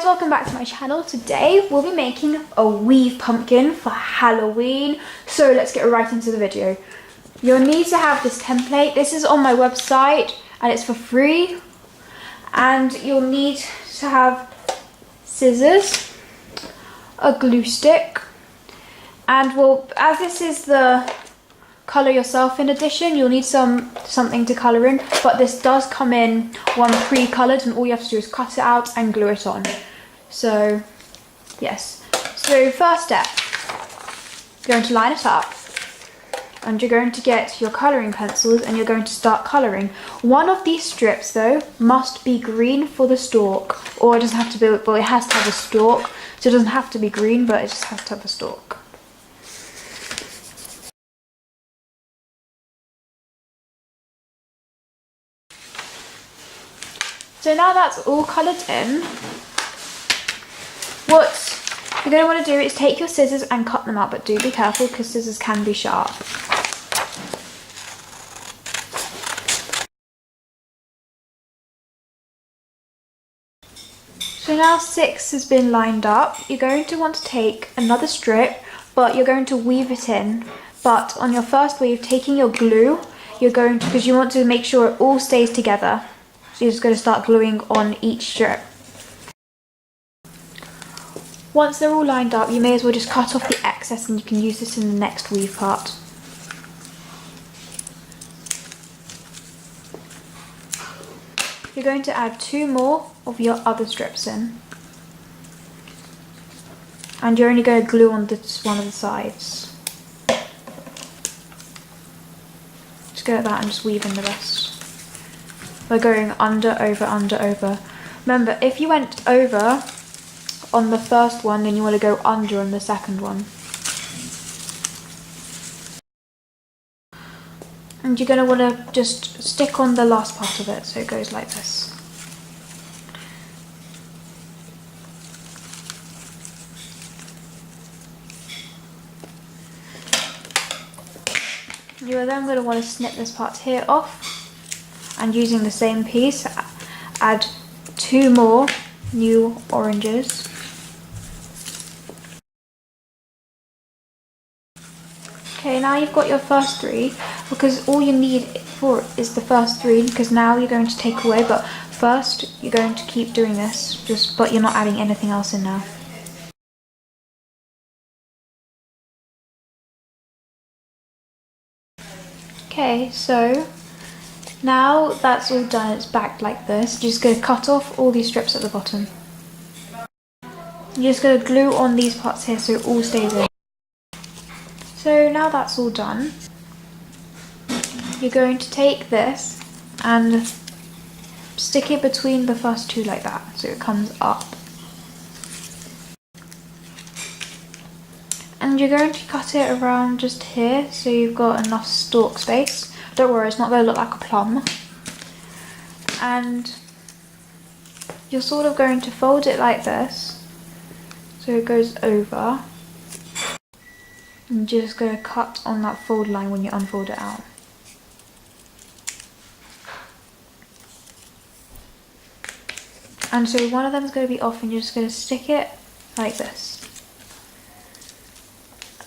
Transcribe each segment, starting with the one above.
welcome back to my channel. Today we'll be making a weave pumpkin for Halloween. So let's get right into the video. You'll need to have this template. This is on my website and it's for free. And you'll need to have scissors, a glue stick, and well, as this is the colour yourself in edition, you'll need something to colour in, but this does come in one pre-coloured and all you have to do is cut it out and glue it on. So yes, so first step, you're going to line it up and you're going to get your colouring pencils and you're going to start colouring. One of these strips though must be green for the stalk, or it doesn't have to be, well, it has to have a stalk, so it doesn't have to be green, but it just has to have a stalk. So now that's all coloured in, what you're going to want to do is take your scissors and cut them out, but do be careful because scissors can be sharp. So now 6 has been lined up, you're going to want to take another strip, but you're going to weave it in. But on your first weave, taking your glue, you're going to, because you want to make sure it all stays together. So you're just going to start gluing on each strip. Once they're all lined up, you may as well just cut off the excess and you can use this in the next weave part. You're going to add 2 more of your other strips in. And you're only going to glue on this one of the sides. Just go like that and just weave in the rest. We're going under, over, under, over. Remember, if you went over on the first one, then you want to go under on the second one. And you're going to want to just stick on the last part of it, so it goes like this. You are then going to want to snip this part here off. And using the same piece, add 2 more new oranges. Okay, now you've got your first 3, because all you need for it is the first 3, because now you're going to take away, but first you're going to keep doing this, but you're not adding anything else in now. Okay, so now that's all done, it's backed like this. You're just going to cut off all these strips at the bottom. You're just going to glue on these parts here so it all stays in. So now that's all done, you're going to take this and stick it between the first 2 like that, so it comes up. And you're going to cut it around just here so you've got enough stalk space. Don't worry, it's not going to look like a plum. And you're sort of going to fold it like this, so it goes over. And you're just going to cut on that fold line when you unfold it out. And so one of them is going to be off and you're just going to stick it like this.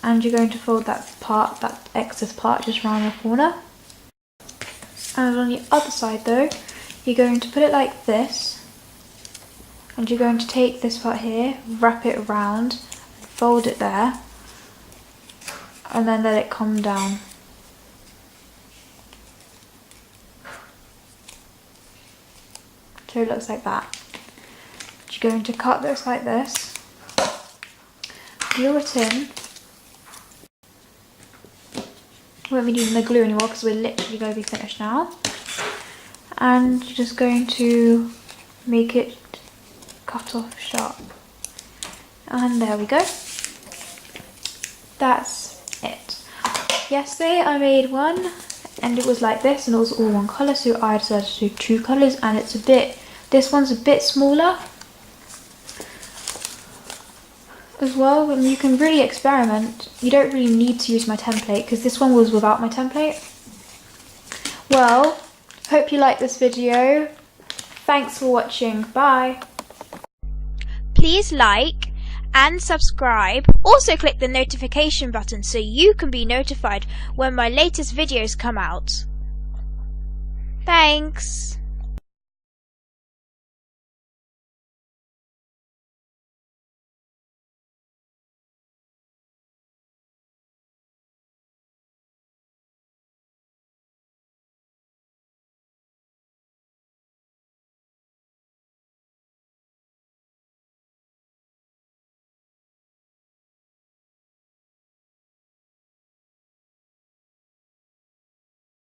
And you're going to fold that part, that excess part, just around the corner. And on the other side though, you're going to put it like this, and you're going to take this part here, wrap it around, fold it there, and then let it come down. So it looks like that. You're going to cut this like this, glue it in. We won't be needing the glue anymore because we're literally going to be finished now. And you're just going to make it cut off sharp. And there we go. That's it. Yesterday I made one and it was like this and it was all one colour, so I decided to do 2 colours, and it's a bit, this one's a bit smaller as well, and you can really experiment. You don't really need to use my template because this one was without my template. Well, hope you liked this video. Thanks for watching. Bye. please like and subscribe. Also click the notification button so you can be notified when my latest videos come out. Thanks.